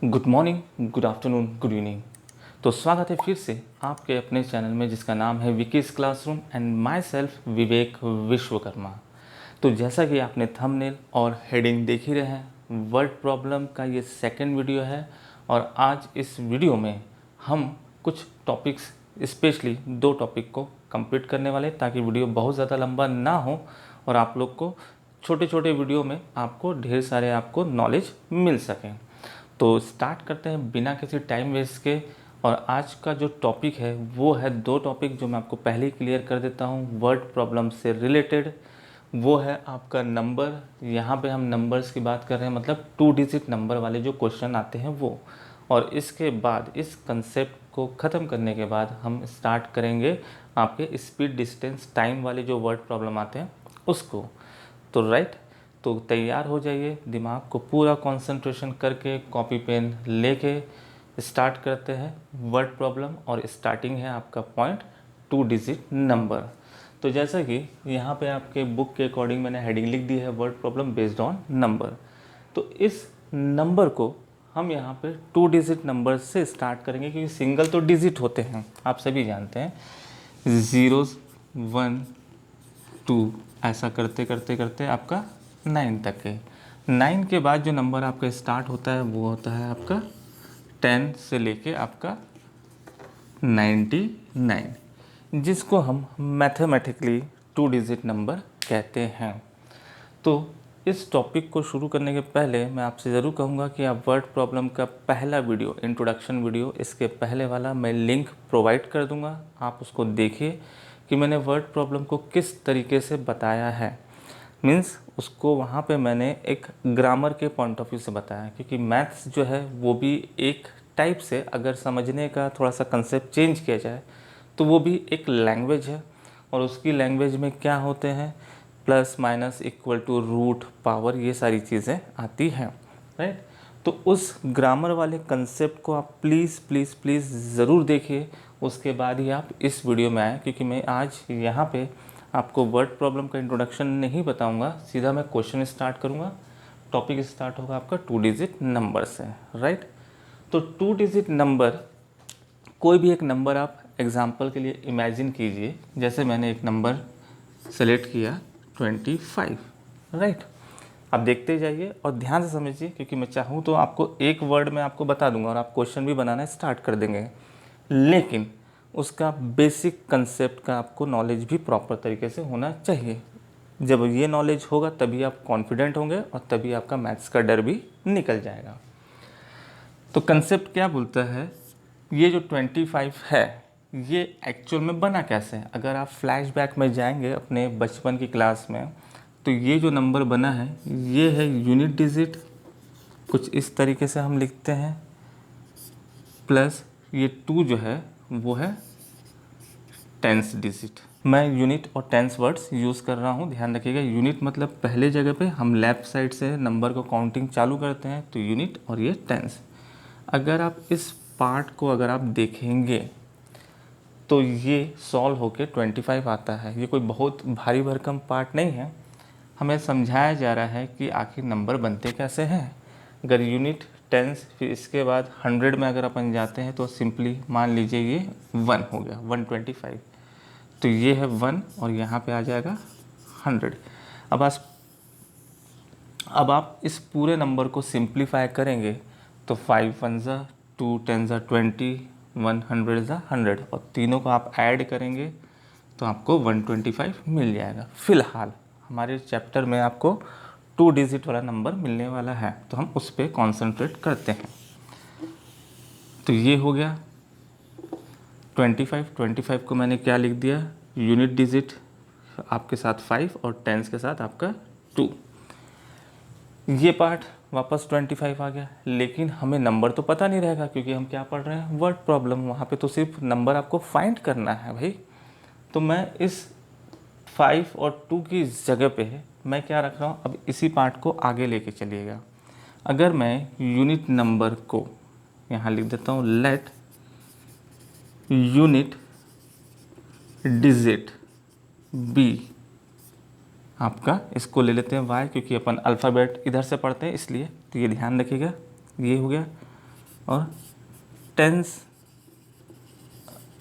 Good morning, good afternoon, good evening. तो स्वागत है फिर से आपके अपने चैनल में जिसका नाम है विकीज़ क्लासरूम एंड माई सेल्फ विवेक विश्वकर्मा। तो जैसा कि आपने थंबनेल और हेडिंग देख ही रहे हैं, वर्ड प्रॉब्लम का ये सेकंड वीडियो है और आज इस वीडियो में हम कुछ टॉपिक्स, स्पेशली 2 टॉपिक को कंप्लीट करने वाले ताकि वीडियो बहुत ज़्यादा लंबा ना हो और आप लोग को छोटे छोटे वीडियो में आपको ढेर सारे आपको नॉलेज मिल सकें। तो स्टार्ट करते हैं बिना किसी टाइम वेस्ट के। और आज का जो टॉपिक है वो है 2 टॉपिक जो मैं आपको पहले ही क्लियर कर देता हूँ वर्ड प्रॉब्लम से रिलेटेड। वो है आपका नंबर, यहाँ पे हम नंबर्स की बात कर रहे हैं, मतलब 2 डिजिट नंबर वाले जो क्वेश्चन आते हैं वो। और इसके बाद इस कंसेप्ट को ख़त्म करने के बाद हम स्टार्ट करेंगे आपके स्पीड, डिस्टेंस, टाइम वाले जो वर्ड प्रॉब्लम आते हैं उसको। तो राइट, तो तैयार हो जाइए, दिमाग को पूरा कंसंट्रेशन करके कॉपी पेन लेके स्टार्ट करते हैं वर्ड प्रॉब्लम। और स्टार्टिंग है आपका पॉइंट 2 डिजिट नंबर। तो जैसा कि यहाँ पे आपके बुक के अकॉर्डिंग मैंने हेडिंग लिख दी है word problem based on number. तो इस नंबर को हम यहाँ पे 2 डिजिट नंबर से स्टार्ट करेंगे क्योंकि सिंगल तो डिजिट होते हैं, आप सभी जानते हैं, 0, 1, 2 ऐसा करते करते करते आपका 9 तक है। 9 के बाद जो नंबर आपका स्टार्ट होता है वो होता है आपका 10 से लेके आपका 99, जिसको हम मैथमेटिकली 2 डिजिट नंबर कहते हैं। तो इस टॉपिक को शुरू करने के पहले मैं आपसे ज़रूर कहूँगा कि आप वर्ड प्रॉब्लम का पहला वीडियो, इंट्रोडक्शन वीडियो, इसके पहले वाला मैं लिंक प्रोवाइड कर दूँगा, आप उसको देखिए कि मैंने वर्ड प्रॉब्लम को किस तरीके से बताया है। मीन्स उसको वहाँ पे मैंने एक ग्रामर के पॉइंट ऑफ व्यू से बताया, क्योंकि मैथ्स जो है वो भी एक टाइप से अगर समझने का थोड़ा सा कंसेप्ट चेंज किया जाए तो वो भी एक लैंग्वेज है। और उसकी लैंग्वेज में क्या होते हैं, plus minus equal to root power, ये सारी चीज़ें आती हैं, राइट। तो उस ग्रामर वाले कंसेप्ट को आप प्लीज़ प्लीज़ प्लीज़ ज़रूर देखिए, उसके बाद ही आप इस वीडियो में आएँ, क्योंकि मैं आज यहाँ पे आपको वर्ड प्रॉब्लम का इंट्रोडक्शन नहीं बताऊंगा, सीधा मैं क्वेश्चन स्टार्ट करूंगा। टॉपिक स्टार्ट होगा आपका 2 डिजिट नंबर से, राइट। तो 2 डिजिट नंबर, कोई भी एक नंबर आप एग्जांपल के लिए इमेजिन कीजिए, जैसे मैंने एक नंबर सेलेक्ट किया 25, राइट। आप देखते जाइए और ध्यान से समझिए, क्योंकि मैं चाहूँ तो आपको एक वर्ड में आपको बता दूंगा और आप क्वेश्चन भी बनाना स्टार्ट कर देंगे, लेकिन उसका बेसिक कंसेप्ट का आपको नॉलेज भी प्रॉपर तरीके से होना चाहिए। जब ये नॉलेज होगा तभी आप कॉन्फिडेंट होंगे और तभी आपका मैथ्स का डर भी निकल जाएगा। तो कंसेप्ट क्या बोलता है, ये जो 25 है ये एक्चुअल में बना कैसे है। अगर आप फ्लैशबैक में जाएंगे अपने बचपन की क्लास में, तो ये जो नंबर बना है ये है यूनिट डिजिट, कुछ इस तरीके से हम लिखते हैं, प्लस ये 2 जो है वो है टेंस डिजिट। मैं यूनिट और टेंस वर्ड्स यूज़ कर रहा हूँ, ध्यान रखिएगा। यूनिट मतलब पहले जगह पे हम लेफ़्ट साइड से नंबर को काउंटिंग चालू करते हैं, तो यूनिट, और ये टेंस। अगर आप इस पार्ट को अगर आप देखेंगे तो ये सॉल्व होके 25 आता है। ये कोई बहुत भारी भरकम पार्ट नहीं है, हमें समझाया जा रहा है कि आखिर नंबर बनते कैसे हैं। अगर यूनिट, टेंस, फिर इसके बाद 100 में अगर अपन जाते हैं तो सिंपली मान लीजिए ये 1 हो गया, 125। तो ये है 1 और यहाँ पे आ जाएगा 100। अब आप इस पूरे नंबर को सिंप्लीफाई करेंगे तो 5 1 ज़ा 2 10 ज़ा 20, 100 ज़ा 100, और तीनों को आप ऐड करेंगे तो आपको 125 मिल जाएगा। फ़िलहाल हमारे चैप्टर में आपको 2 डिजिट वाला नंबर मिलने वाला है, तो हम उस पर कॉन्सेंट्रेट करते हैं। तो ये हो गया 25 को मैंने क्या लिख दिया, यूनिट डिजिट आपके साथ 5 और टेंस के साथ आपका 2। ये पार्ट वापस 25 आ गया, लेकिन हमें नंबर तो पता नहीं रहेगा क्योंकि हम क्या पढ़ रहे हैं, वर्ड प्रॉब्लम। वहाँ पे तो सिर्फ नंबर आपको फाइंड करना है भाई। तो मैं इस 5 और 2 की जगह पे मैं क्या रख रहा हूँ, अब इसी पार्ट को आगे लेके चलिएगा। अगर मैं यूनिट नंबर को यहाँ लिख देता हूँ, लेट यूनिट डिजिट बी, आपका इसको ले लेते हैं y, क्योंकि अपन अल्फ़ाबेट इधर से पढ़ते हैं इसलिए, तो ये ध्यान रखिएगा। ये हो गया और tens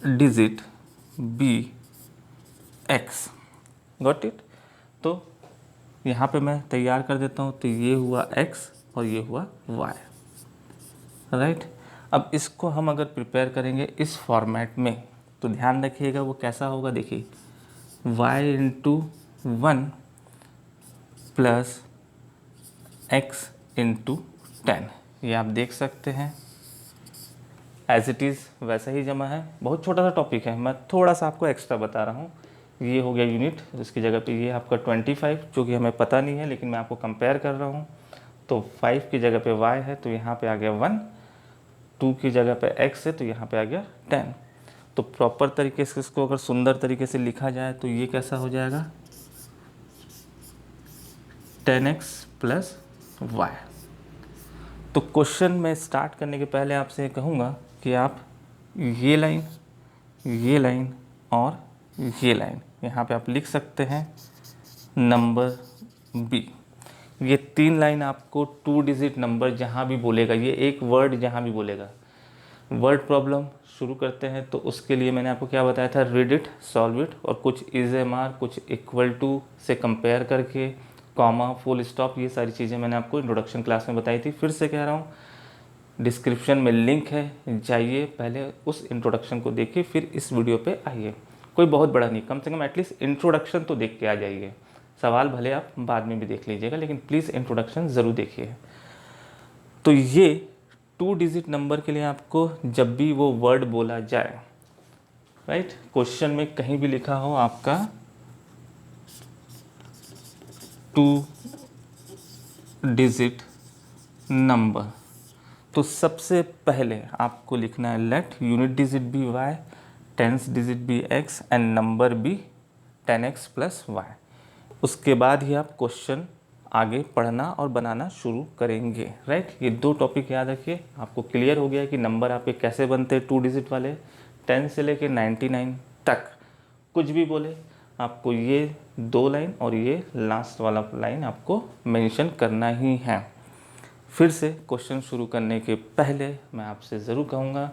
digit be x. Got it. तो यहाँ पे मैं तैयार कर देता हूँ, तो ये हुआ x और ये हुआ y, राइट। अब इसको हम अगर प्रिपेयर करेंगे इस फॉर्मेट में तो ध्यान रखिएगा वो कैसा होगा। देखिए y into 1 plus x into 10, ये आप देख सकते हैं एज इट इज़ वैसा ही जमा है। बहुत छोटा सा टॉपिक है, मैं थोड़ा सा आपको एक्स्ट्रा बता रहा हूँ। ये हो गया यूनिट, इसकी जगह पे ये आपका 25, जो कि हमें पता नहीं है लेकिन मैं आपको कंपेयर कर रहा हूँ। तो 5 की जगह पे y है तो यहाँ पे आ गया 1, 2 की जगह पे x है तो यहाँ पे आ गया 10। तो प्रॉपर तरीके से इसको अगर सुंदर तरीके से लिखा जाए तो ये कैसा हो जाएगा 10x प्लस y। तो क्वेश्चन में स्टार्ट करने के पहले आपसे कहूँगा कि आप ये लाइन और ये लाइन यहाँ पे आप लिख सकते हैं नंबर बी। ये 3 लाइन आपको 2 डिजिट नंबर जहाँ भी बोलेगा, ये एक वर्ड जहाँ भी बोलेगा। वर्ड प्रॉब्लम शुरू करते हैं तो उसके लिए मैंने आपको क्या बताया था, रीड इट, सॉल्व इट, और कुछ इज एम आर, कुछ इक्वल टू से कंपेयर करके, कॉमा, फुल स्टॉप, ये सारी चीज़ें मैंने आपको इंट्रोडक्शन क्लास में बताई थी। फिर से कह रहा हूँ डिस्क्रिप्शन में लिंक है, जाइए पहले उस इंट्रोडक्शन को देखिए फिर इस वीडियो पे आइए। कोई बहुत बड़ा नहीं, कम से कम एटलीस्ट इंट्रोडक्शन तो देख के आ जाइए। सवाल भले आप बाद में भी देख लीजिएगा लेकिन प्लीज़ इंट्रोडक्शन ज़रूर देखिए। तो ये 2 डिजिट नंबर के लिए आपको जब भी वो वर्ड बोला जाए, राइट, क्वेश्चन में कहीं भी लिखा हो आपका 2 डिजिट नंबर, तो सबसे पहले आपको लिखना है let unit digit be y, tens digit be x and number be 10x plus y। उसके बाद ही आप क्वेश्चन आगे पढ़ना और बनाना शुरू करेंगे, राइट। ये 2 टॉपिक याद रखिए। आपको क्लियर हो गया कि नंबर आपके कैसे बनते हैं 2 डिजिट वाले, 10 से लेके 99 तक। कुछ भी बोले आपको ये 2 लाइन और ये लास्ट वाला लाइन आपको मेंशन करना ही है। फिर से क्वेश्चन शुरू करने के पहले मैं आपसे ज़रूर कहूँगा,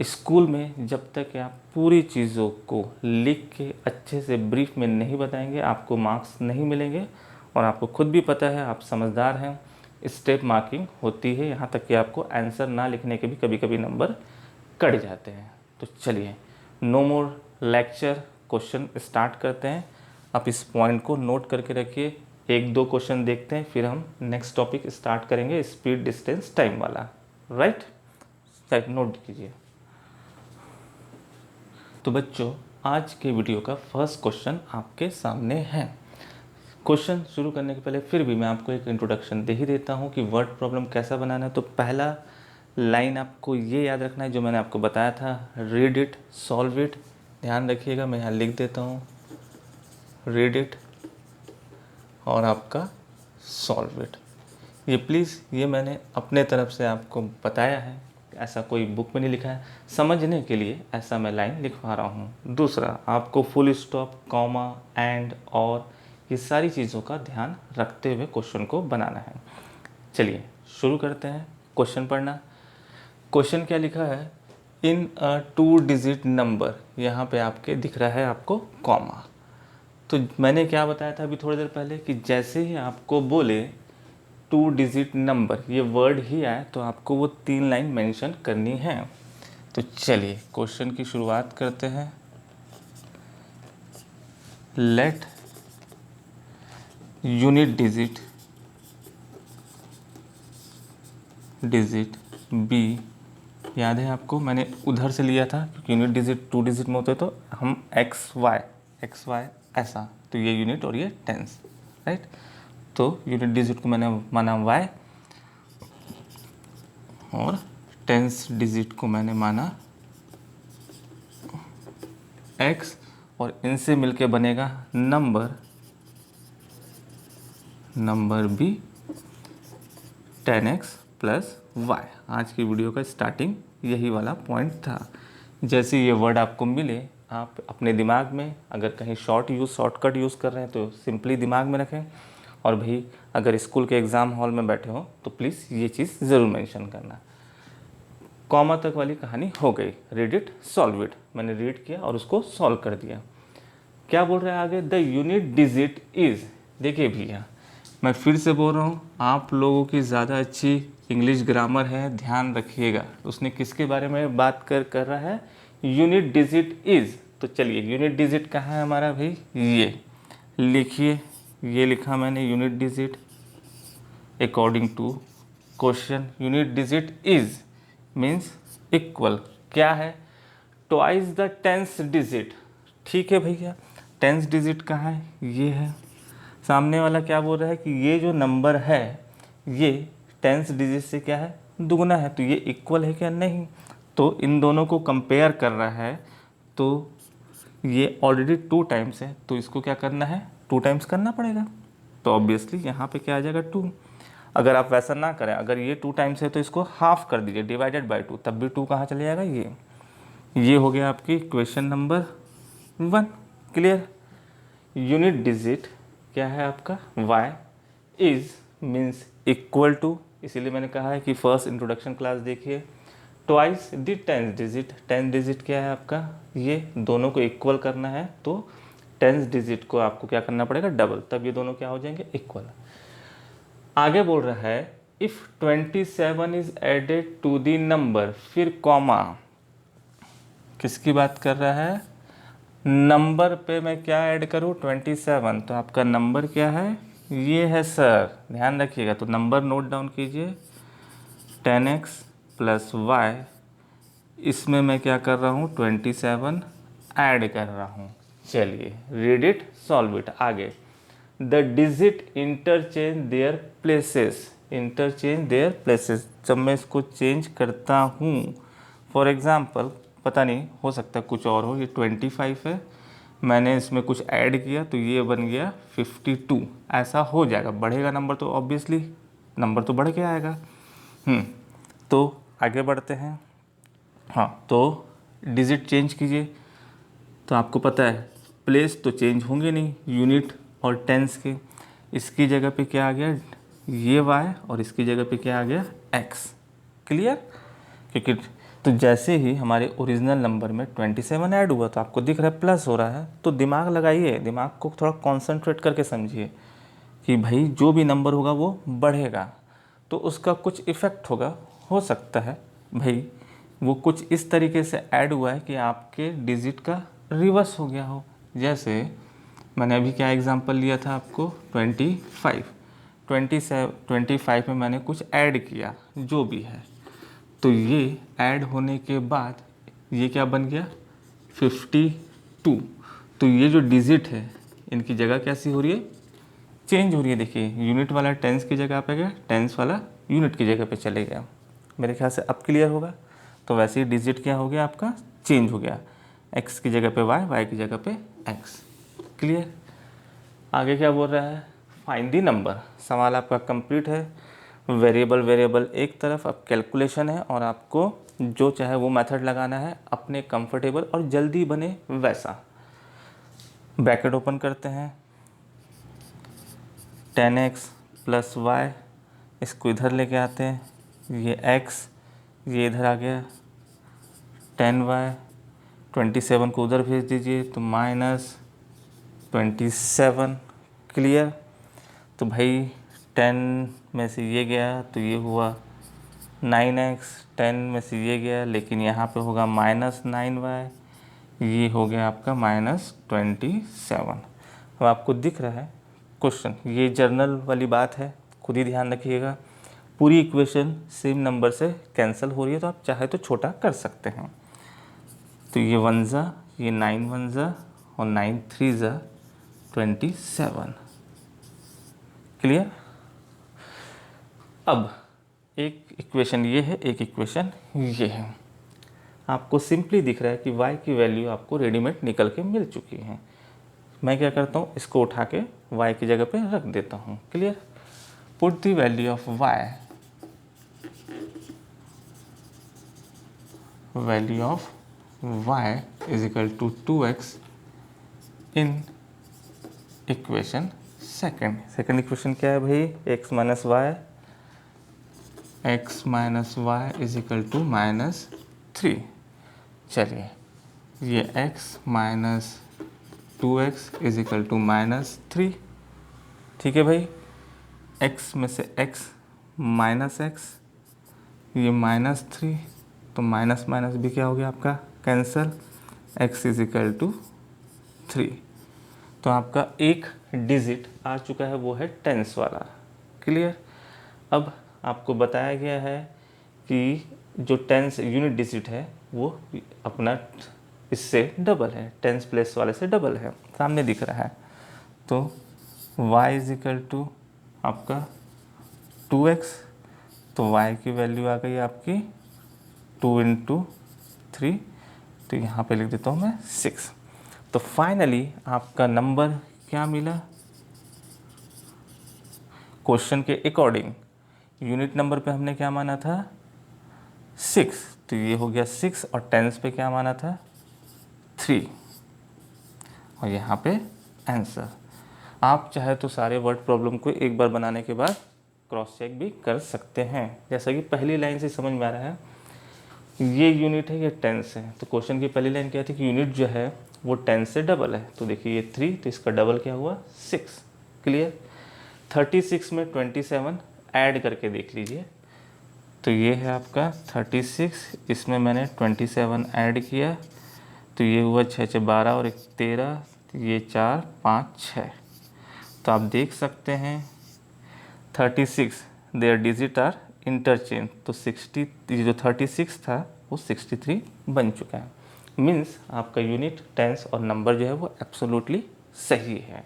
स्कूल में जब तक आप पूरी चीज़ों को लिख के अच्छे से ब्रीफ में नहीं बताएंगे आपको मार्क्स नहीं मिलेंगे। और आपको खुद भी पता है, आप समझदार हैं, स्टेप मार्किंग होती है, यहाँ तक कि आपको आंसर ना लिखने के भी कभी कभी नंबर कट जाते हैं। तो चलिए नो मोर लेक्चर, क्वेश्चन स्टार्ट करते हैं। आप इस पॉइंट को नोट करके रखिए। 1-2 क्वेश्चन देखते हैं फिर हम नेक्स्ट टॉपिक स्टार्ट करेंगे, स्पीड डिस्टेंस टाइम वाला, राइट। नोट कीजिए। तो बच्चों आज के वीडियो का फर्स्ट क्वेश्चन आपके सामने है। क्वेश्चन शुरू करने के पहले फिर भी मैं आपको एक इंट्रोडक्शन दे ही देता हूँ कि वर्ड प्रॉब्लम कैसा बनाना है। तो पहला लाइन आपको ये याद रखना है जो मैंने आपको बताया था, रीड इट, सॉल्व इट। ध्यान रखिएगा, मैं यहाँ लिख देता हूँ रीड इट और आपका सॉल्व इट। ये प्लीज़, ये मैंने अपने तरफ से आपको बताया है, ऐसा कोई बुक में नहीं लिखा है, समझने के लिए ऐसा मैं लाइन लिखवा रहा हूँ। दूसरा, आपको फुल स्टॉप, कॉमा, एंड, और ये सारी चीज़ों का ध्यान रखते हुए क्वेश्चन को बनाना है। चलिए शुरू करते हैं क्वेश्चन पढ़ना। क्वेश्चन क्या लिखा है, इन अ 2 डिजिट नंबर, यहाँ पे आपके दिख रहा है आपको कॉमा। तो मैंने क्या बताया था अभी थोड़ी देर पहले कि जैसे ही आपको बोले 2 डिजिट नंबर, ये वर्ड ही आए तो आपको वो 3 लाइन मेंशन करनी है। तो चलिए क्वेश्चन की शुरुआत करते हैं। लेट यूनिट डिजिट बी, याद है आपको मैंने उधर से लिया था क्योंकि यूनिट डिजिट 2 डिजिट में होते तो हम एक्स वाई ऐसा, तो ये यूनिट और ये टेंस, राइट। तो यूनिट डिजिट को मैंने माना y और टेंस डिजिट को मैंने माना x, और इनसे मिलके बनेगा number b 10x plus y। आज की वीडियो का स्टार्टिंग यही वाला पॉइंट था। जैसे ये वर्ड आपको मिले आप अपने दिमाग में, अगर कहीं शॉर्टकट यूज़ कर रहे हैं तो सिंपली दिमाग में रखें, और भाई अगर स्कूल के एग्ज़ाम हॉल में बैठे हो तो प्लीज़ ये चीज़ ज़रूर मेंशन करना। कॉमा तक वाली कहानी हो गई। रीड इट सॉल्व इट, मैंने रीड किया और उसको सॉल्व कर दिया। क्या बोल रहा है आगे, द यूनिट डिजिट इज़। देखिए भैया मैं फिर से बोल रहा हूँ, आप लोगों की ज़्यादा अच्छी इंग्लिश ग्रामर है, ध्यान रखिएगा। उसने किसके बारे में बात कर रहा है, यूनिट डिजिट इज़। तो चलिए यूनिट डिजिट कहाँ है हमारा भाई, ये लिखिए, ये लिखा मैंने unit digit according to question. Unit digit is means equal क्या है, ट्वाइस द टेंस डिजिट। ठीक है भैया, टेंस डिजिट कहाँ है, ये है। सामने वाला क्या बोल रहा है कि ये जो नंबर है ये टेंस डिजिट से क्या है, दुगुना है, तो ये इक्वल है क्या, नहीं। तो इन दोनों को कंपेयर कर रहा है, तो ये ऑलरेडी 2 टाइम्स है, तो इसको क्या करना है, 2 टाइम्स करना पड़ेगा। तो ऑब्वियसली यहाँ पे क्या आ जाएगा 2। अगर आप वैसा ना करें, अगर ये 2 टाइम्स है तो इसको हाफ कर दीजिए, डिवाइडेड बाय 2, तब भी 2 कहाँ चले जाएगा, ये हो गया आपकी question number 1। Clear. Unit digit क्या है आपका, y is means equal to, इसीलिए मैंने कहा है कि फर्स्ट इंट्रोडक्शन क्लास देखिए। Twice the tens digit, tens digit क्या है आपका, ये दोनों को इक्वल करना है, तो टेंस डिजिट को आपको क्या करना पड़ेगा, डबल, तब ये दोनों क्या हो जाएंगे, इक्वल। आगे बोल रहा है if 27 is added to the number, फिर कॉमा, किसकी बात कर रहा है, नंबर पे मैं क्या ऐड करूँ, 27, तो आपका नंबर क्या है, ये है सर, ध्यान रखिएगा। तो नंबर नोट डाउन कीजिए, 10x प्लस वाई, इसमें मैं क्या कर रहा हूँ, 27 ऐड कर रहा हूँ। चलिए रीड इट सॉल्व इट। आगे, the digit interchange their places, interchange their places, जब मैं इसको चेंज करता हूँ, फॉर एग्ज़ाम्पल पता नहीं, हो सकता है कुछ और हो, ये 25 है, मैंने इसमें कुछ ऐड किया तो ये बन गया 52, ऐसा हो जाएगा। बढ़ेगा नंबर तो ऑब्वियसली नंबर तो बढ़ के आएगा। तो आगे बढ़ते हैं। हाँ, तो डिजिट चेंज कीजिए, तो आपको पता है प्लेस तो चेंज होंगे नहीं, यूनिट और टेंस के। इसकी जगह पे क्या आ गया, ये y, और इसकी जगह पे क्या आ गया, x। क्लियर। क्योंकि तो जैसे ही हमारे ओरिजिनल नंबर में 27 ऐड हुआ तो आपको दिख रहा है प्लस हो रहा है, तो दिमाग लगाइए, दिमाग को थोड़ा कॉन्सेंट्रेट करके समझिए कि भाई जो भी नंबर होगा वो बढ़ेगा, तो उसका कुछ इफ़ेक्ट होगा। हो सकता है भाई वो कुछ इस तरीके से ऐड हुआ है कि आपके डिजिट का रिवर्स हो गया हो। जैसे मैंने अभी क्या एग्जांपल लिया था आपको, 25 में मैंने कुछ ऐड किया जो भी है, तो ये ऐड होने के बाद ये क्या बन गया, 52। तो ये जो डिजिट है इनकी जगह कैसी हो रही है, चेंज हो रही है। देखिए यूनिट वाला टेंस की जगह पे गया, टेंस वाला यूनिट की जगह पे चले गया। मेरे ख्याल से अब क्लियर होगा। तो वैसे ही डिजिट क्या हो गया आपका, चेंज हो गया, x की जगह पे y, y की जगह पे x। क्लियर। आगे क्या बोल रहा है, फाइंड दी नंबर। सवाल आपका कंप्लीट है। वेरिएबल एक तरफ, अब कैलकुलेशन है और आपको जो चाहे वो मेथड लगाना है अपने कंफर्टेबल और जल्दी बने वैसा। ब्रैकेट ओपन करते हैं, 10x प्लस वाई, इसको इधर लेके आते हैं, ये x, ये इधर आ गया 10y, 27 को उधर भेज दीजिए तो -27। क्लियर। तो भाई 10 में से ये गया तो ये हुआ 9x, 10 में से ये गया लेकिन यहाँ पे होगा -9y, ये हो गया आपका -27। अब आपको दिख रहा है क्वेश्चन, ये जर्नल वाली बात है, खुद ही ध्यान रखिएगा। पूरी इक्वेशन सेम नंबर से कैंसिल हो रही है, तो आप चाहे तो छोटा कर सकते हैं। तो ये 1 ज़ा, ये 9 1 ज़ा और 9 3 ज़ा 27। क्लियर। अब एक इक्वेशन ये है, एक इक्वेशन ये है। आपको सिंपली दिख रहा है कि y की वैल्यू आपको रेडीमेड निकल के मिल चुकी है। मैं क्या करता हूँ, इसको उठा के y की जगह पे रख देता हूँ। Clear. Put the value of y, value of y is equal to 2x in equation second. Second equation क्या है भाई, x minus y x minus y is equal to -3। चलिए, ये x minus 2x is equal to -3। ठीक है भाई, x में से x माइनस x, ये -3, तो माइनस माइनस भी क्या हो गया आपका cancel, x is equal to 3। तो आपका एक डिजिट आ चुका है, वो है टेंस वाला। क्लियर। अब आपको बताया गया है कि जो टेंस यूनिट डिजिट है वो अपना इससे डबल है, टेंस प्लेस वाले से डबल है, सामने दिख रहा है। तो y इज इक्वल टू आपका 2x, तो y की वैल्यू आ गई आपकी 2 इंटू 3, तो यहाँ पे लिख देता हूँ मैं 6। तो फाइनली आपका नंबर क्या मिला, क्वेश्चन के अकॉर्डिंग यूनिट नंबर पे हमने क्या माना था 6, तो ये हो गया 6, और टेंस पे क्या माना था 3, और यहाँ पे आंसर। आप चाहे तो सारे वर्ड प्रॉब्लम को एक बार बनाने के बाद क्रॉस चेक भी कर सकते हैं। जैसा कि पहली लाइन से समझ में आ रहा है, ये यूनिट है, ये टेंस है, तो क्वेश्चन की पहली लाइन क्या थी कि यूनिट जो है वो टेंस से डबल है, तो देखिए ये 3, तो इसका डबल क्या हुआ 6। क्लियर। 36 में 27 ऐड करके देख लीजिए, तो ये है आपका 36, इसमें मैंने 27 ऐड किया, तो ये हुआ 6 6 12 और 1 13, तो ये 4 5 6। तो आप देख सकते हैं 36 देयर डिजिट आर इंटरचेंज, तो 60, ये जो 36 था वो 63 बन चुका है। मीन्स आपका यूनिट, टेंस और नंबर जो है वो एब्सोल्युटली सही है।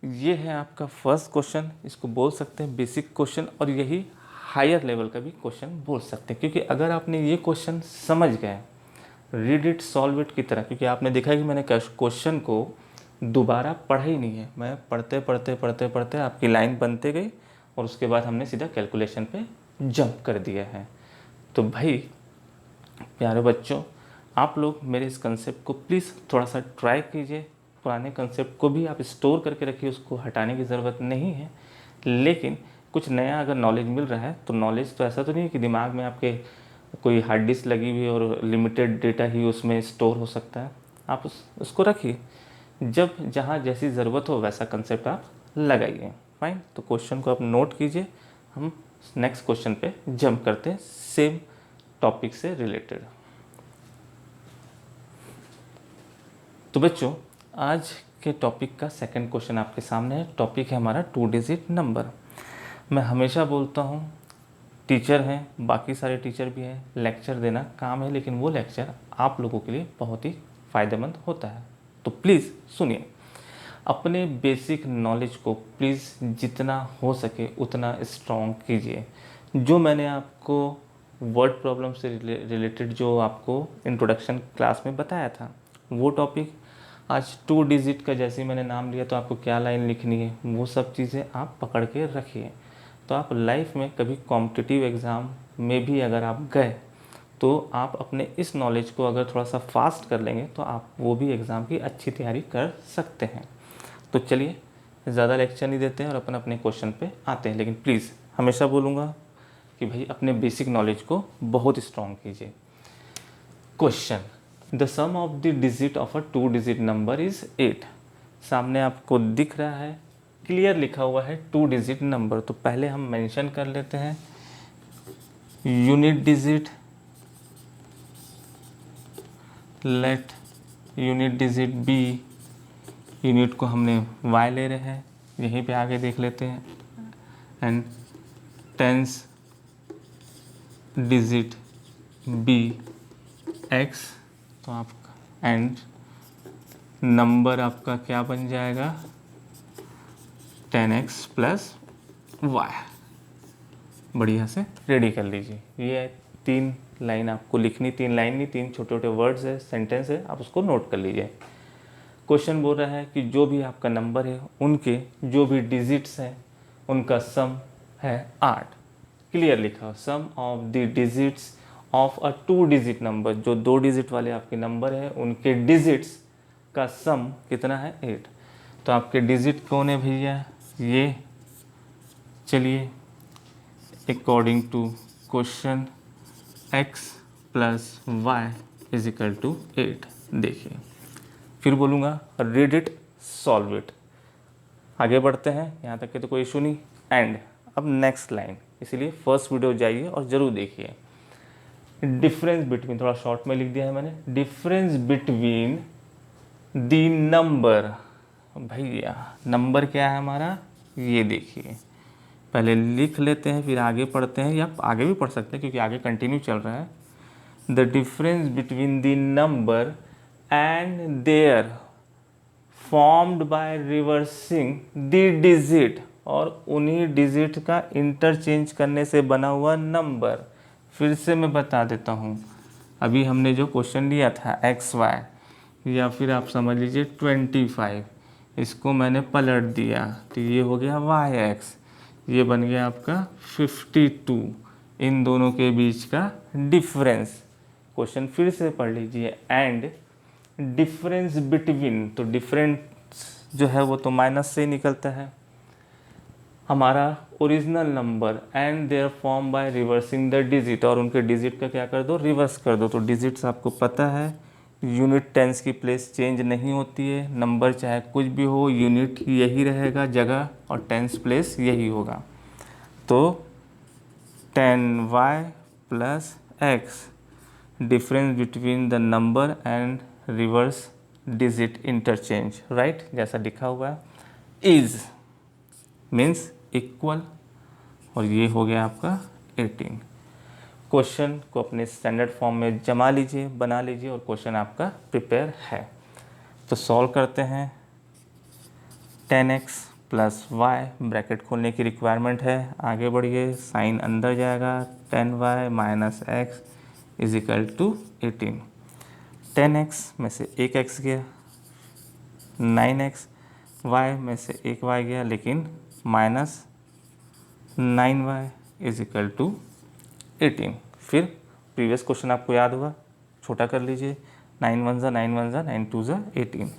ये है आपका फर्स्ट क्वेश्चन, इसको बोल सकते हैं बेसिक क्वेश्चन, और यही हायर लेवल का भी क्वेश्चन बोल सकते हैं, क्योंकि अगर आपने ये क्वेश्चन समझ गए, रीड इट सॉल्व इट की तरह, क्योंकि आपने देखा कि मैंने क्वेश्चन को दोबारा पढ़ा ही नहीं है, मैं पढ़ते पढ़ते पढ़ते पढ़ते आपकी लाइन बनते गई, और उसके बाद हमने सीधा कैलकुलेशन पे जंप कर दिया है। तो भाई प्यारे बच्चों, आप लोग मेरे इस कंसेप्ट को प्लीज़ थोड़ा सा ट्राई कीजिए, पुराने कंसेप्ट को भी आप स्टोर करके रखिए, उसको हटाने की ज़रूरत नहीं है। लेकिन कुछ नया अगर नॉलेज मिल रहा है, तो नॉलेज तो ऐसा तो नहीं है कि दिमाग में आपके कोई हार्ड डिस्क लगी हुई और लिमिटेड डेटा ही उसमें स्टोर हो सकता है। आप उसको रखिए, जब जहाँ जैसी ज़रूरत हो वैसा कंसेप्ट आप लगाइए। फाइन, तो क्वेश्चन को आप नोट कीजिए, हम नेक्स्ट क्वेश्चन पे जंप करते हैं सेम टॉपिक से रिलेटेड। तो बच्चों, आज के टॉपिक का सेकंड क्वेश्चन आपके सामने है। टॉपिक है हमारा 2 डिजिट नंबर। मैं हमेशा बोलता हूँ, टीचर हैं, बाकी सारे टीचर भी हैं, लेक्चर देना काम है, लेकिन वो लेक्चर आप लोगों के लिए बहुत ही फ़ायदेमंद होता है। तो प्लीज़ सुनिए, अपने बेसिक नॉलेज को प्लीज़ जितना हो सके उतना स्ट्रॉन्ग कीजिए। जो मैंने आपको वर्ड प्रॉब्लम से रिलेटेड जो आपको इंट्रोडक्शन क्लास में बताया था, वो टॉपिक आज 2 डिजिट का जैसे ही मैंने नाम लिया तो आपको क्या लाइन लिखनी है, वो सब चीज़ें आप पकड़ के रखिए। तो आप लाइफ में कभी कॉम्पिटिटिव एग्ज़ाम में भी अगर आप गए, तो आप अपने इस नॉलेज को अगर थोड़ा सा फास्ट कर लेंगे तो आप वो भी एग्ज़ाम की अच्छी तैयारी कर सकते हैं। तो चलिए, ज़्यादा लेक्चर नहीं देते हैं और अपन अपने क्वेश्चन पे आते हैं। लेकिन प्लीज़ हमेशा बोलूँगा कि भाई अपने बेसिक नॉलेज को बहुत स्ट्रॉन्ग कीजिए। Question, the sum of the digit of a 2 digit number is 8। सामने आपको दिख रहा है, क्लियर लिखा हुआ है 2 डिजिट नंबर। तो पहले हम मेंशन कर लेते हैं unit digit, let unit digit be, unit को हमने y ले रहे हैं, यहीं पे आगे देख लेते हैं, and tens digit be x, तो आपका एंड नंबर आपका क्या बन जाएगा 10x प्लस y। बढ़िया से रेडी कर लीजिए। ये 3 लाइन आपको लिखनी, 3 लाइन नहीं, 3 छोटे छोटे वर्ड्स है, सेंटेंस है, आप उसको नोट कर लीजिए। क्वेश्चन बोल रहा है कि जो भी आपका नंबर है उनके जो भी डिजिट्स हैं उनका सम है 8। क्लियर लिखा हो, sum of the digits of a 2 digit number, जो 2 डिजिट वाले आपके नंबर हैं उनके डिजिट्स का सम कितना है 8। तो आपके डिजिट कौन है भैया, ये चलिए according to question x plus y is equal to 8। देखिए फिर बोलूँगा रीड इट, सॉल्व इट। आगे बढ़ते हैं, यहाँ तक के तो कोई इशू नहीं। एंड अब नेक्स्ट लाइन, इसीलिए फर्स्ट वीडियो जाइए और ज़रूर देखिए। डिफरेंस बिटवीन, थोड़ा शॉर्ट में लिख दिया है मैंने, डिफरेंस बिटवीन द नंबर। भैया नंबर क्या है हमारा, ये देखिए, पहले लिख लेते हैं फिर आगे पढ़ते हैं, या आगे भी पढ़ सकते हैं क्योंकि आगे कंटिन्यू चल रहा है। The difference between the number and their formed by reversing the digit, और उन्हीं डिजिट का इंटरचेंज करने से बना हुआ नंबर। फिर से मैं बता देता हूँ, अभी हमने जो क्वेश्चन लिया था एक्स वाई, या फिर आप समझ लीजिए 25, इसको मैंने पलट दिया तो ये हो गया वाई एक्स, ये बन गया आपका 52। इन दोनों के बीच का डिफरेंस, क्वेश्चन फिर से पढ़ लीजिए। एंड डिफरेंस बिटवीन, तो डिफरेंस जो है वो तो माइनस से ही निकलता है, हमारा original number and there form by reversing the digit, और उनके डिजिट का क्या कर दो, रिवर्स कर दो। तो डिजिट्स आपको पता है, यूनिट टेंस की प्लेस चेंज नहीं होती है, नंबर चाहे कुछ भी हो यूनिट यही रहेगा जगह, और टेंस प्लेस यही होगा। तो 10y plus x, difference between the number and reverse digit interchange, right, जैसा लिखा हुआ है, इज मीन्स इक्वल, और ये हो गया आपका 18। क्वेश्चन को अपने स्टैंडर्ड फॉर्म में जमा लीजिए, बना लीजिए, और क्वेश्चन आपका प्रिपेयर है। तो सॉल्व करते हैं। 10x प्लस वाई, ब्रैकेट खोलने की रिक्वायरमेंट है, आगे बढ़िए, साइन अंदर जाएगा, 10y minus x is equal to 18। 10x में से एक x गया, 9x, y में से एक y गया लेकिन minus 9y is equal to 18। फिर प्रीवियस क्वेश्चन आपको याद होगा, छोटा कर लीजिए, 9 1 ज़ा 9 1 ज़ा 9 2 ज़ा 18।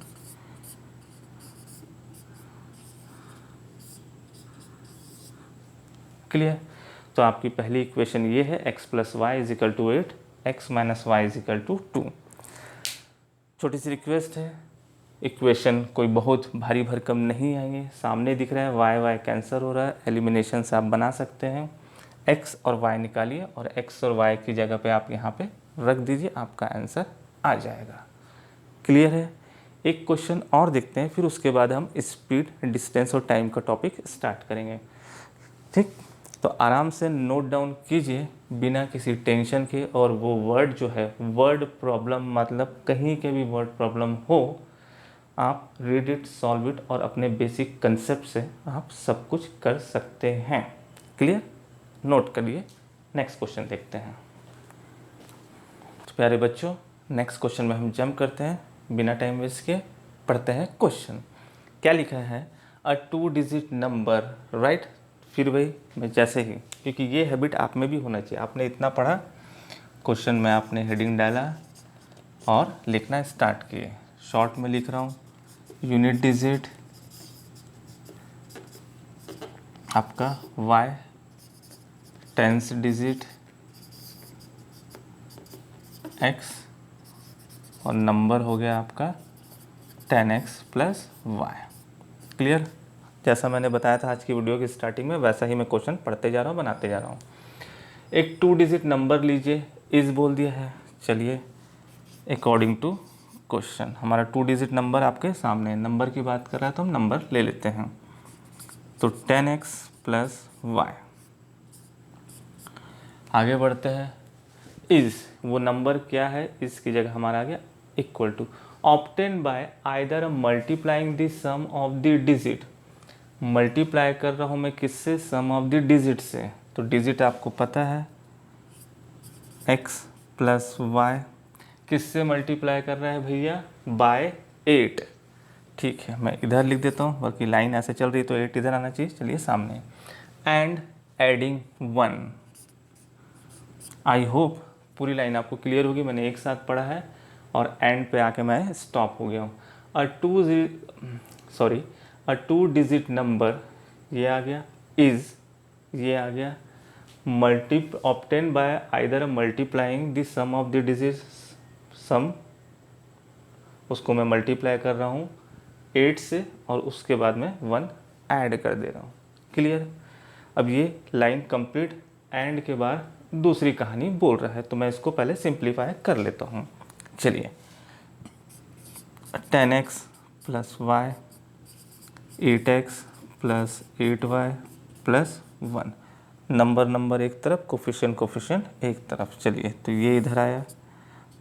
क्लियर। तो आपकी पहली इक्वेशन ये है, x plus y is equal to 8, x minus y is equal to 2। छोटी सी रिक्वेस्ट है, इक्वेशन कोई बहुत भारी भरकम नहीं आएंगे, सामने दिख रहा है वाई वाई कैंसर हो रहा है, एलिमिनेशन से आप बना सकते हैं। x और y निकालिए और x और y की जगह पे आप यहाँ पे रख दीजिए, आपका आंसर आ जाएगा। क्लियर है। एक क्वेश्चन और देखते हैं, फिर उसके बाद हम स्पीड, डिस्टेंस और टाइम का टॉपिक स्टार्ट करेंगे। ठीक, तो आराम से नोट डाउन कीजिए बिना किसी टेंशन के, और वो वर्ड जो है, वर्ड प्रॉब्लम मतलब कहीं के भी वर्ड प्रॉब्लम हो, आप रीड इट, सॉल्व इट, और अपने बेसिक कंसेप्ट से आप सब कुछ कर सकते हैं। क्लियर, नोट करिए। नेक्स्ट क्वेश्चन देखते हैं। तो प्यारे बच्चों, नेक्स्ट क्वेश्चन में हम जंप करते हैं, बिना टाइम वेस्ट के पढ़ते हैं क्वेश्चन। क्या लिखा है, अ 2 डिजिट नंबर, राइट। फिर वही मैं जैसे ही, क्योंकि ये हैबिट आप में भी होना चाहिए, आपने इतना पढ़ा, क्वेश्चन में आपने हेडिंग डाला और लिखना स्टार्ट किए। शॉर्ट में लिख रहा हूँ, यूनिट डिजिट आपका y, टेंस डिजिट x, और नंबर हो गया आपका 10x प्लस वाई। क्लियर। जैसा मैंने बताया था आज की वीडियो की स्टार्टिंग में, वैसा ही मैं क्वेश्चन पढ़ते जा रहा हूँ, बनाते जा रहा हूँ। एक 2 डिजिट नंबर लीजिए, इस बोल दिया है, चलिए अकॉर्डिंग टू क्वेश्चन, हमारा 2 डिजिट नंबर आपके सामने, नंबर की बात कर रहा है तो हम नंबर ले लेते हैं। तो 10x प्लस वाई, आगे बढ़ते हैं। इज, वो नंबर क्या है, इसकी जगह हमारा आ गया equal to, obtain by either multiplying the sum of the digit, multiply कर रहा हूँ मैं किससे, सम ऑफ द डिजिट से। तो डिजिट आपको पता है x प्लस वाई, किससे मल्टीप्लाई कर रहा है भैया, बाय 8। ठीक है, मैं इधर लिख देता हूँ, बाकी लाइन ऐसे चल रही है तो 8 इधर आना चाहिए, चलिए सामने। एंड एडिंग 1, आई होप पूरी लाइन आपको क्लियर होगी, मैंने एक साथ पढ़ा है और एंड पे आके मैं स्टॉप हो गया हूँ। अ 2 डिजिट नंबर, ये आ गया, इज़ ये आ गया, obtain by either multiplying the sum of the digit sum, उसको मैं मल्टीप्लाई कर रहा हूँ 8 से और उसके बाद में 1 ऐड कर दे रहा हूँ। क्लियर? अब ये लाइन कंप्लीट एंड के बाद दूसरी कहानी बोल रहा है, तो मैं इसको पहले सिंप्लीफाई कर लेता हूँ। चलिए, 10x plus y, 8x plus 8y plus 1, number एक तरफ, कोफिशिएंट एक तरफ। चलिए, तो ये इधर आया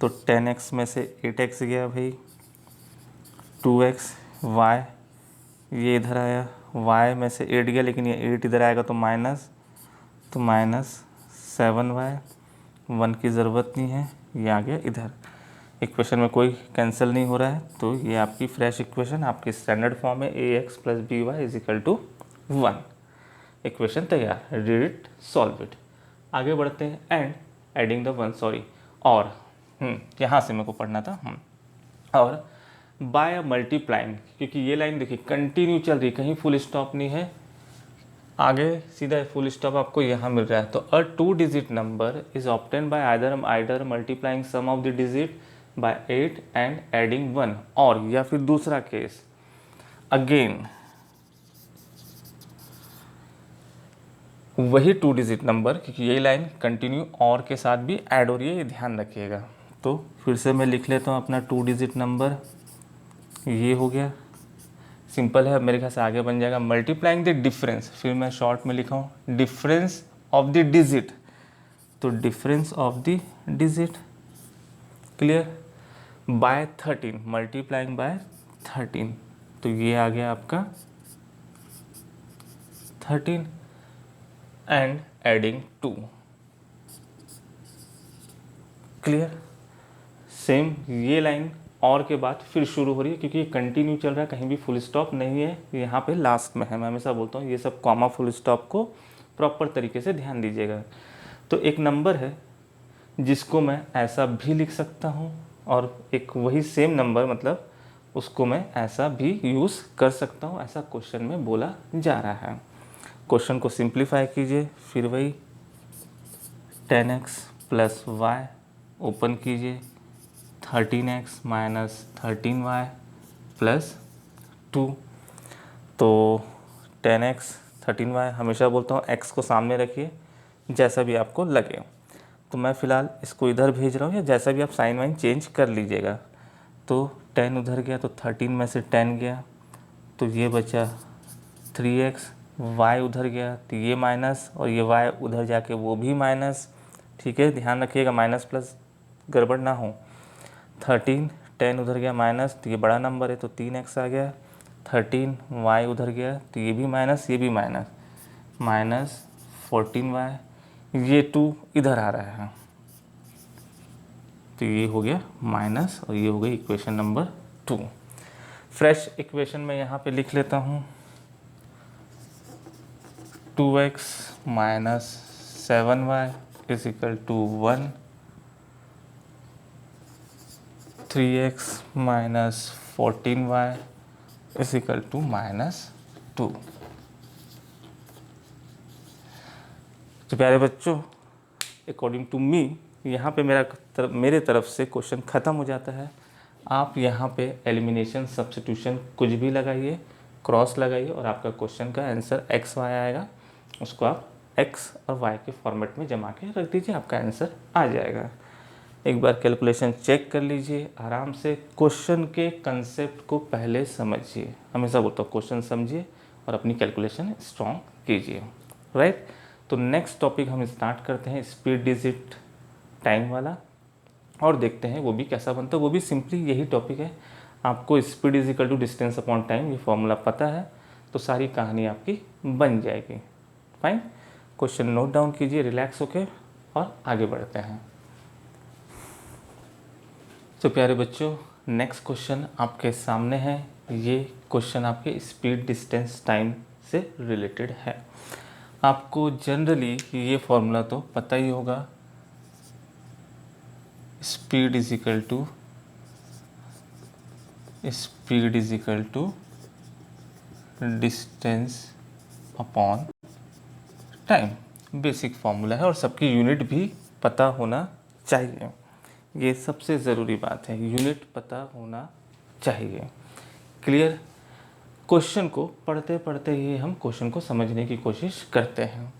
तो 10x में से 8x गया भाई, 2x, y ये इधर आया, y में से 8 गया, लेकिन ये 8 इधर आएगा तो माइनस 7y, 1 की ज़रूरत नहीं है, ये आ गया इधर। इक्वेशन में कोई कैंसिल नहीं हो रहा है, तो ये आपकी फ्रेश इक्वेशन आपकी स्टैंडर्ड फॉर्म है ax plus b y is equal to 1। Equation तैयार, रीड इट, सॉल्व इट। आगे बढ़ते हैं, एंड एडिंग द 1, सॉरी, और यहाँ से मेरे को पढ़ना था, और बाय मल्टीप्लाइंग, क्योंकि ये लाइन देखिए कंटिन्यू चल रही, कहीं फुल स्टॉप नहीं है, आगे सीधा फुल स्टॉप आपको यहाँ मिल रहा है। तो a 2 digit number is obtain by either multiplying sum of the digit by 8 and adding 1, और या फिर दूसरा केस, अगेन वही 2 डिजिट नंबर, क्योंकि ये लाइन कंटिन्यू और के साथ भी ऐड हो रही है, ये ध्यान रखिएगा। तो फिर से मैं लिख लेता हूँ अपना 2 डिजिट नंबर, ये हो गया, सिंपल है। मेरे ख्याल से आगे बन जाएगा मल्टीप्लाइंग द डिफरेंस, फिर मैं शॉर्ट में लिखा हूँ डिफरेंस ऑफ द डिजिट, तो difference of the digit, clear, by 13, multiplying by 13, तो ये आ गया आपका 13 एंड एडिंग 2, क्लियर। सेम ये लाइन और के बाद फिर शुरू हो रही है, क्योंकि ये कंटिन्यू चल रहा है, कहीं भी फुल स्टॉप नहीं है, यहाँ पे लास्ट में है। मैं हमेशा बोलता हूँ ये सब कॉमा फुल स्टॉप को प्रॉपर तरीके से ध्यान दीजिएगा। तो एक नंबर है जिसको मैं ऐसा भी लिख सकता हूँ, और एक वही सेम नंबर मतलब उसको मैं ऐसा भी यूज़ कर सकता हूँ, ऐसा क्वेश्चन में बोला जा रहा है। क्वेश्चन को सिंप्लीफाई कीजिए, फिर वही 10x प्लस वाई ओपन कीजिए, 13x माइनस 13y प्लस 2, तो 10x 13y, हमेशा बोलता हूँ x को सामने रखिए जैसा भी आपको लगे। तो मैं फ़िलहाल इसको इधर भेज रहा हूँ, या जैसा भी आप साइन वाइन चेंज कर लीजिएगा। तो 10 उधर गया तो 13 में से 10 गया, तो ये बचा 3x, y उधर गया तो ये माइनस, और ये y उधर जाके वो भी माइनस, ठीक है, ध्यान रखिएगा माइनस प्लस गड़बड़ ना हो। 13, 10 उधर गया माइनस, तो ये बड़ा नंबर है तो 3x आ गया, 13 y उधर गया तो ये भी माइनस, ये भी माइनस, माइनस 14y, ये 2 इधर आ रहा है, तो ये हो गया माइनस, और ये हो गई इक्वेशन नंबर 2। फ्रेश इक्वेशन में यहाँ पे लिख लेता हूँ 2x minus 7y is equal to 1, 3x minus 14y is equal to minus 2। तो प्यारे बच्चों, अकॉर्डिंग टू मी यहाँ पे मेरे तरफ से क्वेश्चन ख़त्म हो जाता है। आप यहाँ पे एलिमिनेशन, सब्स्टिट्यूशन कुछ भी लगाइए, क्रॉस लगाइए, और आपका क्वेश्चन का आंसर एक्स वाई आएगा। उसको आप एक्स और वाई के फॉर्मेट में जमा के रख दीजिए, आपका आंसर आ जाएगा। एक बार कैलकुलेशन चेक कर लीजिए आराम से, क्वेश्चन के कंसेप्ट को पहले समझिए। हमेशा बोलता हूँ क्वेश्चन समझिए और अपनी कैलकुलेशन स्ट्रॉन्ग कीजिए, राइट। तो नेक्स्ट टॉपिक हम स्टार्ट करते हैं स्पीड डिजिट टाइम वाला, और देखते हैं वो भी कैसा बनता है। वो भी सिंपली यही टॉपिक है, आपको speed is equal to distance upon time, ये फॉर्मूला पता है तो सारी कहानी आपकी बन जाएगी। फाइन, क्वेश्चन नोट डाउन कीजिए रिलैक्स होके, और आगे बढ़ते हैं। तो प्यारे बच्चों, नेक्स्ट क्वेश्चन आपके सामने है। ये क्वेश्चन आपके स्पीड डिस्टेंस टाइम से रिलेटेड है। आपको जनरली ये फॉर्मूला तो पता ही होगा, speed is equal to distance upon time. Basic formula है और सबकी यूनिट भी पता होना चाहिए। ये सबसे ज़रूरी बात है, यूनिट पता होना चाहिए। क्लियर? क्वेश्चन को पढ़ते पढ़ते ही हम क्वेश्चन को समझने की कोशिश करते हैं।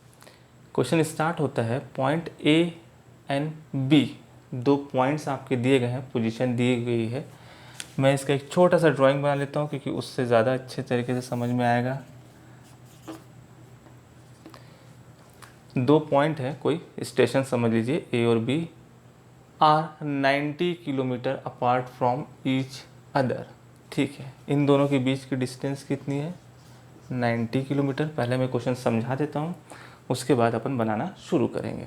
क्वेश्चन स्टार्ट होता है, point A and B, 2 points आपके दिए गए हैं, पोजीशन दी गई है। मैं इसका एक छोटा सा ड्राइंग बना लेता हूँ क्योंकि उससे ज़्यादा अच्छे तरीके से समझ में आएगा। 2 पॉइंट है, कोई स्टेशन समझ लीजिए, ए और B are 90 kilometre apart from each other. ठीक है, इन दोनों के बीच की डिस्टेंस कितनी है? 90 किलोमीटर। पहले मैं क्वेश्चन समझा देता हूँ, उसके बाद अपन बनाना शुरू करेंगे।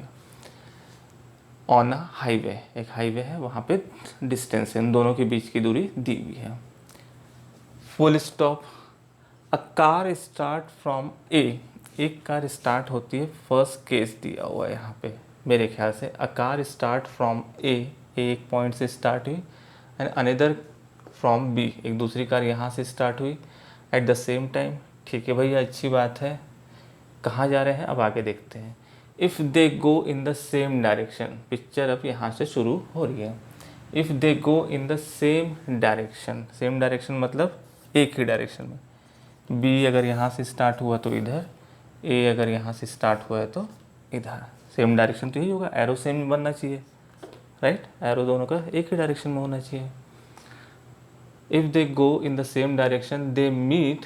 ऑन अ हाईवे, एक हाईवे है, वहाँ पे डिस्टेंस है, इन दोनों के बीच की दूरी दी हुई है। Full stop, a car start from A, एक कार स्टार्ट होती है, फर्स्ट केस दिया हुआ है यहाँ पे मेरे ख्याल से। अ कार स्टार्ट फ्रॉम ए, एक पॉइंट से स्टार्ट हुई, एंड अनदर फ्रॉम बी, एक दूसरी कार यहाँ से स्टार्ट हुई एट द सेम टाइम। ठीक है भैया, अच्छी बात है। कहाँ जा रहे हैं अब आगे देखते हैं। If they go in the same direction, picture अब यहाँ से शुरू हो रही है। If they go in the same direction, same direction मतलब एक ही डायरेक्शन में। बी अगर यहाँ से स्टार्ट हुआ तो इधर, ए अगर यहाँ से स्टार्ट हुआ है तो इधर। सेम डायरेक्शन तो यही होगा, एरो सेम बनना चाहिए, राइट? एरो दोनों का एक ही डायरेक्शन में होना चाहिए। If they go in the same direction they meet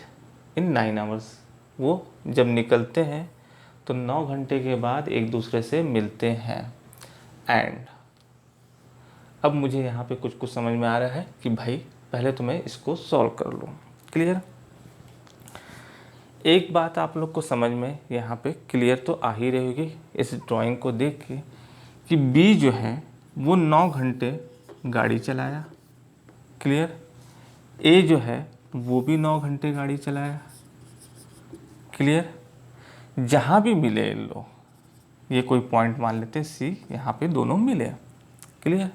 in 9 hours, वो जब निकलते हैं तो 9 घंटे के बाद एक दूसरे से मिलते हैं। एंड अब मुझे यहाँ पे कुछ कुछ समझ में आ रहा है कि भाई पहले तो मैं इसको सॉल्व कर लूँ। क्लियर? एक बात आप लोग को समझ में यहाँ पे क्लियर तो आ ही रहेगी इस ड्राइंग को देख के, कि बी जो है वो 9 घंटे गाड़ी चलाया। क्लियर? ए जो है वो भी 9 घंटे गाड़ी चलाया। क्लियर? जहाँ भी मिले इन लो, ये कोई पॉइंट मान लेते सी, यहाँ पे दोनों मिले। क्लियर?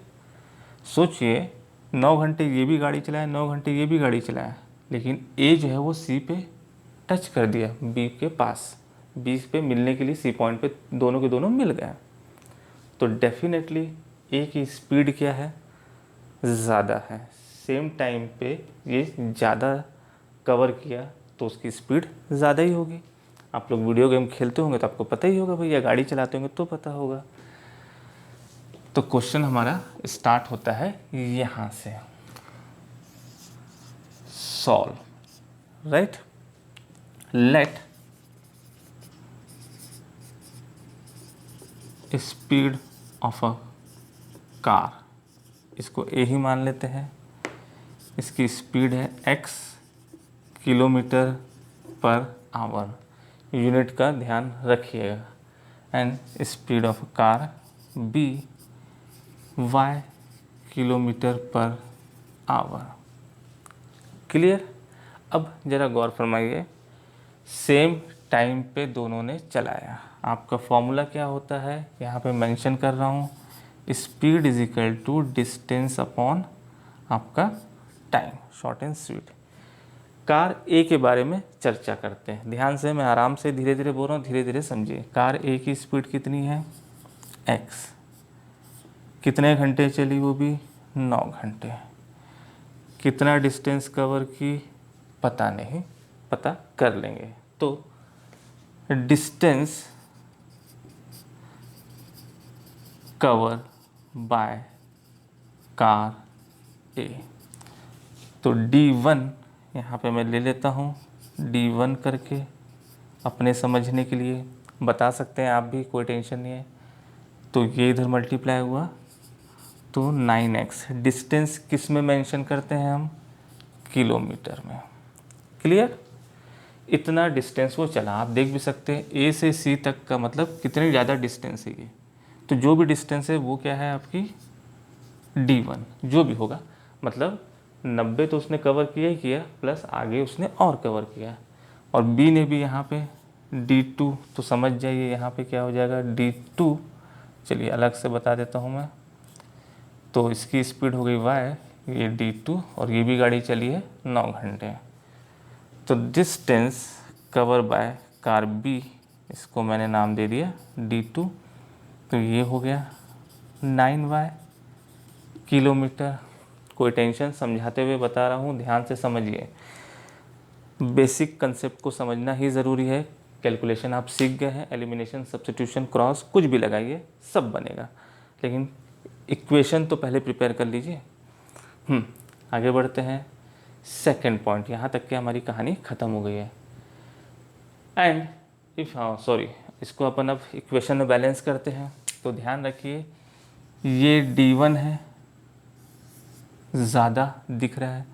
सोचिए 9 घंटे ये भी गाड़ी चलाया, 9 घंटे ये भी गाड़ी चलाया, लेकिन ए जो है वो सी पे टच कर दिया, बी के पास, बी पे मिलने के लिए सी पॉइंट पे दोनों के दोनों मिल गए। तो डेफिनेटली ए की स्पीड क्या है? ज़्यादा है। सेम टाइम पे ये ज़्यादा कवर किया तो उसकी स्पीड ज़्यादा ही होगी। आप लोग वीडियो गेम खेलते होंगे तो आपको पता ही होगा भैया, गाड़ी चलाते होंगे तो पता होगा। तो क्वेश्चन हमारा स्टार्ट होता है यहाँ से, solve, right? Let speed of a car, इसको ए ही मान लेते हैं, इसकी स्पीड है x kilometre per hour, unit का ध्यान रखिएगा। And speed of car b y kilometre per hour. Clear? अब ज़रा गौर फरमाइए, सेम टाइम पे दोनों ने चलाया। आपका फॉर्मूला क्या होता है यहाँ पे मेंशन कर रहा हूँ, speed is equal to distance upon आपका time, short and sweet. Car A के बारे में चर्चा करते हैं, ध्यान से, मैं आराम से धीरे धीरे बोल रहा हूँ, धीरे धीरे समझिए। कार ए की स्पीड कितनी है? x। कितने घंटे चली वो भी? 9 घंटे। कितना डिस्टेंस कवर की? पता नहीं, पता कर लेंगे। तो डिस्टेंस कवर बाय कार ए, तो D1 यहाँ पे मैं ले लेता हूँ, D1 करके अपने समझने के लिए बता सकते हैं आप भी, कोई टेंशन नहीं है। तो ये इधर मल्टीप्लाई हुआ तो 9x। डिस्टेंस किस में मेंशन करते हैं हम? किलोमीटर में। क्लियर? इतना डिस्टेंस वो चला, आप देख भी सकते हैं ए से सी तक का मतलब कितनी ज़्यादा डिस्टेंस है ये। तो जो भी डिस्टेंस है वो क्या है आपकी? D1 जो भी होगा, मतलब 90 तो उसने कवर किया ही किया, प्लस आगे उसने और कवर किया। और B ने भी यहाँ पे D2, तो समझ जाइए यहाँ पे क्या हो जाएगा, D2। चलिए अलग से बता देता हूँ मैं। तो इसकी स्पीड हो गई y, ये D2, और ये भी गाड़ी चली है 9 घंटे। तो distance cover by car B इसको मैंने नाम दे दिया D2। तो ये हो गया 9y किलोमीटर। कोई टेंशन, समझाते हुए बता रहा हूँ, ध्यान से समझिए। बेसिक कंसेप्ट को समझना ही ज़रूरी है। कैलकुलेशन आप सीख गए हैं, एलिमिनेशन, सब्स्टिट्यूशन, क्रॉस, कुछ भी लगाइए सब बनेगा, लेकिन इक्वेशन तो पहले प्रिपेयर कर लीजिए। आगे बढ़ते हैं। सेकंड पॉइंट, यहाँ तक के हमारी कहानी ख़त्म हो गई है। एंड इफ़ सॉरी, इसको अपन अब इक्वेशन में बैलेंस करते हैं। तो ध्यान रखिए, ये D1 है, ज़्यादा दिख रहा है,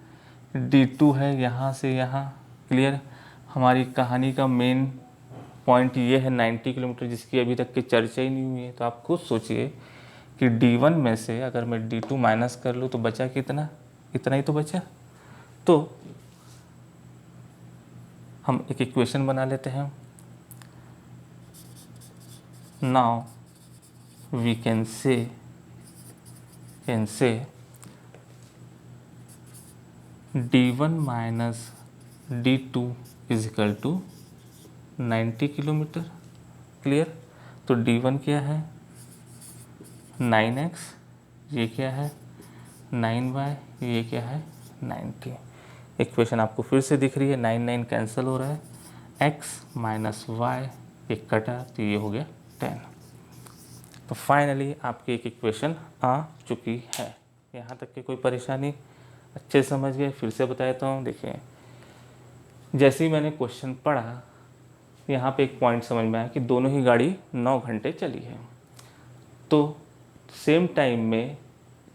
D2 है यहाँ से यहाँ। क्लियर। हमारी कहानी का मेन पॉइंट ये है 90 किलोमीटर, जिसकी अभी तक की चर्चा ही नहीं हुई है। तो आप खुद सोचिए कि D1 में से अगर मैं D2 माइनस कर लूँ तो बचा कितना, इतना ही तो बचा। तो हम एक इक्वेशन बना लेते हैं। Now we can say D1 minus D2 is equal to 90 kilometre. Clear. तो D1 क्या है 9x, ये क्या है 9y, ये क्या है 90। इक्वेशन आपको फिर से दिख रही है, 9 कैंसिल हो रहा है, x माइनस वाई एक कटा, तो ये हो गया 10। तो फाइनली आपकी एक इक्वेशन आ चुकी है। यहाँ तक की कोई परेशानी, अच्छे समझ गए। फिर से बता देता हूँ। देखिए, जैसे ही मैंने क्वेश्चन पढ़ा, यहाँ पे एक पॉइंट समझ में आया कि दोनों ही गाड़ी 9 घंटे चली है। तो सेम टाइम में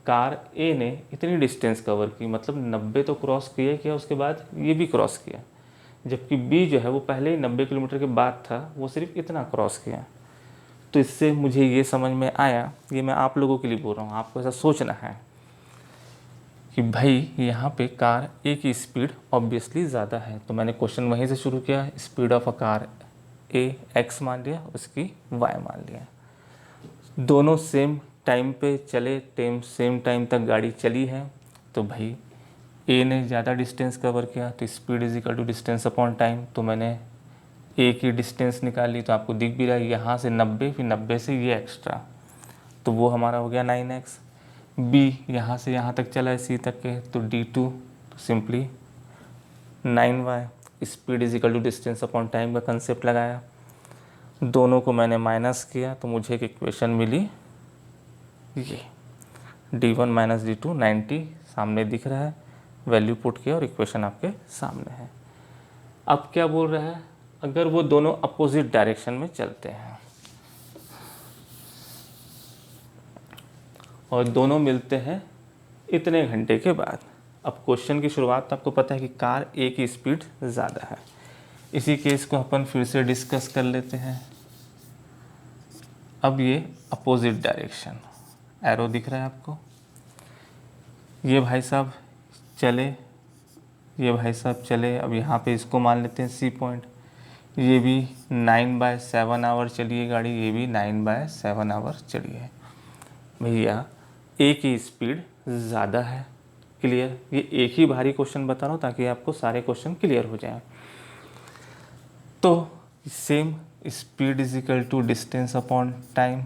कार ए ने इतनी डिस्टेंस कवर की, मतलब 90 तो क्रॉस किया, उसके बाद ये भी क्रॉस किया, जबकि बी जो है वो पहले ही 90 किलोमीटर के बाद था, वो सिर्फ इतना क्रॉस किया। तो इससे मुझे ये समझ में आया, ये मैं आप लोगों के लिए बोल रहा हूँ, आपको ऐसा सोचना है कि भाई यहाँ पे कार ए की स्पीड ऑब्वियसली ज़्यादा है। तो मैंने क्वेश्चन वहीं से शुरू किया, speed of a car A x मान लिया, उसकी वाई मान लिया। दोनों सेम टाइम पे चले, सेम टाइम तक गाड़ी चली है, तो भाई ए ने ज़्यादा डिस्टेंस कवर किया, तो speed is equal to distance upon time. तो मैंने ए की डिस्टेंस निकाली, तो आपको दिख भी रहा है यहाँ से 90, फिर 90 से ये एक्स्ट्रा, तो वो हमारा हो गया 9x। बी यहाँ से यहाँ तक चला है सी तक के, तो D2 तो simply 9y। Speed is equal to distance upon time का कंसेप्ट लगाया, दोनों को मैंने माइनस किया, तो मुझे एक इक्वेशन मिली, ये D1 माइनस D2 90 सामने दिख रहा है, वैल्यू पुट किया और इक्वेशन आपके सामने है। अब क्या बोल रहा है, अगर वो दोनों अपोजिट डायरेक्शन में चलते हैं और दोनों मिलते हैं इतने घंटे के बाद। अब क्वेश्चन की शुरुआत तो आपको पता है कि कार ए की स्पीड ज़्यादा है। इसी केस को अपन फिर से डिस्कस कर लेते हैं। अब ये अपोजिट डायरेक्शन, एरो दिख रहा है आपको, ये भाई साहब चले, ये भाई साहब चले। अब यहाँ पे इसको मान लेते हैं सी पॉइंट। ये भी 9/7 आवर चली है गाड़ी, ये भी 9/7 आवर चली है। भैया ए की स्पीड ज़्यादा है। क्लियर। ये एक ही भारी क्वेश्चन बता रहा हूँ ताकि आपको सारे क्वेश्चन क्लियर हो जाए। तो same speed is equal to distance upon time,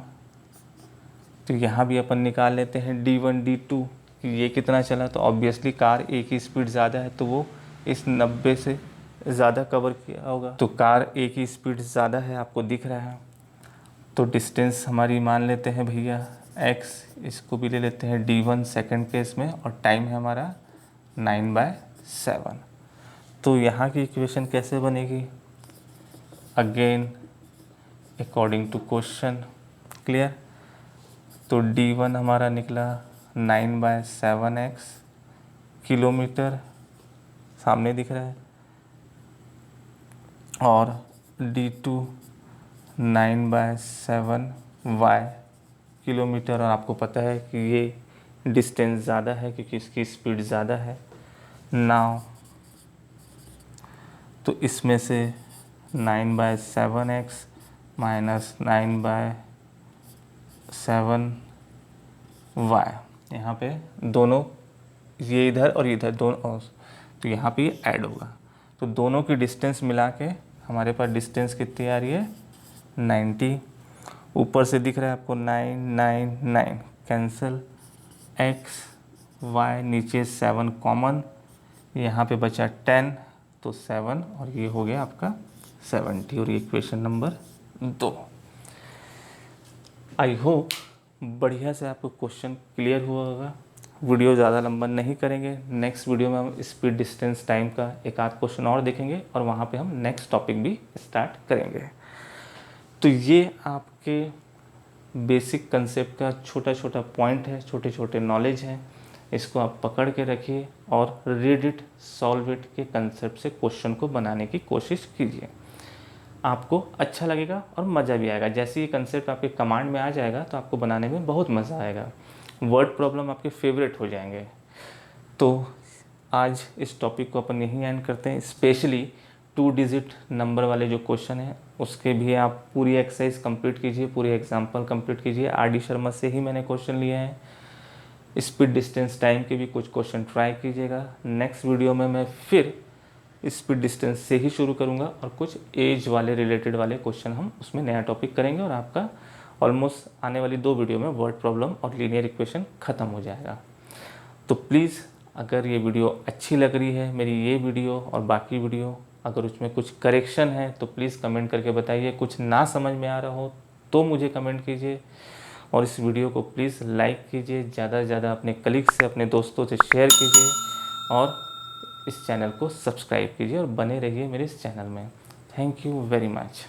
तो यहाँ भी अपन निकाल लेते हैं D1 D2 कि ये कितना चला। तो ऑब्वियसली कार ए की स्पीड ज़्यादा है, तो वो इस 90 से ज़्यादा कवर किया होगा। तो कार ए की स्पीड ज़्यादा है, आपको दिख रहा है। तो डिस्टेंस हमारी मान लेते हैं भैया x, इसको भी ले लेते हैं D1 सेकंड केस में, और टाइम है हमारा 9/7। तो यहाँ की इक्वेशन कैसे बनेगी, again according to question. Clear. तो D1 हमारा निकला 9/7x किलोमीटर, सामने दिख रहा है, और D2 9/7y किलोमीटर। और आपको पता है कि ये डिस्टेंस ज़्यादा है क्योंकि इसकी स्पीड ज़्यादा है। नाउ तो इसमें से 9/7x माइनस 9/7y, यहाँ पे दोनों, ये इधर और इधर दोनों, तो यहाँ पे ऐड होगा। तो दोनों की डिस्टेंस मिला के हमारे पास डिस्टेंस कितनी आ रही है 90, ऊपर से दिख रहा है आपको 999, कैंसिल, x y नीचे 7 कॉमन, यहाँ पे बचा 10 तो 7 और ये हो गया आपका 70 और ये क्वेश्चन नंबर 2। आई होप बढ़िया से आपको क्वेश्चन क्लियर हुआ होगा। वीडियो ज़्यादा लंबा नहीं करेंगे, नेक्स्ट वीडियो में हम स्पीड डिस्टेंस टाइम का एक आध क्वेश्चन और देखेंगे और वहाँ पे हम नेक्स्ट टॉपिक भी स्टार्ट करेंगे। तो ये आपके बेसिक कंसेप्ट का छोटा छोटा पॉइंट है, छोटे छोटे नॉलेज हैं, इसको आप पकड़ के रखिए और रीड इट सॉल्व इट के कंसेप्ट से क्वेश्चन को बनाने की कोशिश कीजिए। आपको अच्छा लगेगा और मज़ा भी आएगा। जैसे ये कंसेप्ट आपके कमांड में आ जाएगा तो आपको बनाने में बहुत मज़ा आएगा, वर्ड प्रॉब्लम आपके फेवरेट हो जाएंगे। तो आज इस टॉपिक को अपन यहीं एंड करते हैं। स्पेशली 2 डिजिट नंबर वाले जो क्वेश्चन हैं उसके भी आप पूरी एक्सरसाइज कंप्लीट कीजिए, पूरी एग्जांपल कंप्लीट कीजिए। आर.डी. शर्मा से ही मैंने क्वेश्चन लिए हैं। स्पीड डिस्टेंस टाइम के भी कुछ क्वेश्चन ट्राई कीजिएगा। नेक्स्ट वीडियो में मैं फिर स्पीड डिस्टेंस से ही शुरू करूंगा और कुछ एज वाले रिलेटेड वाले क्वेश्चन हम उसमें नया टॉपिक करेंगे और आपका ऑलमोस्ट आने वाली 2 वीडियो में वर्ड प्रॉब्लम और लीनियर इक्वेशन ख़त्म हो जाएगा। तो प्लीज़ अगर ये वीडियो अच्छी लग रही है, मेरी ये वीडियो और बाकी वीडियो, अगर उसमें कुछ करेक्शन है तो प्लीज़ कमेंट करके बताइए। कुछ ना समझ में आ रहा हो तो मुझे कमेंट कीजिए और इस वीडियो को प्लीज़ लाइक कीजिए, ज़्यादा से ज़्यादा अपने कलीग से, अपने दोस्तों से शेयर कीजिए और इस चैनल को सब्सक्राइब कीजिए और बने रहिए मेरे इस चैनल में। Thank you very much.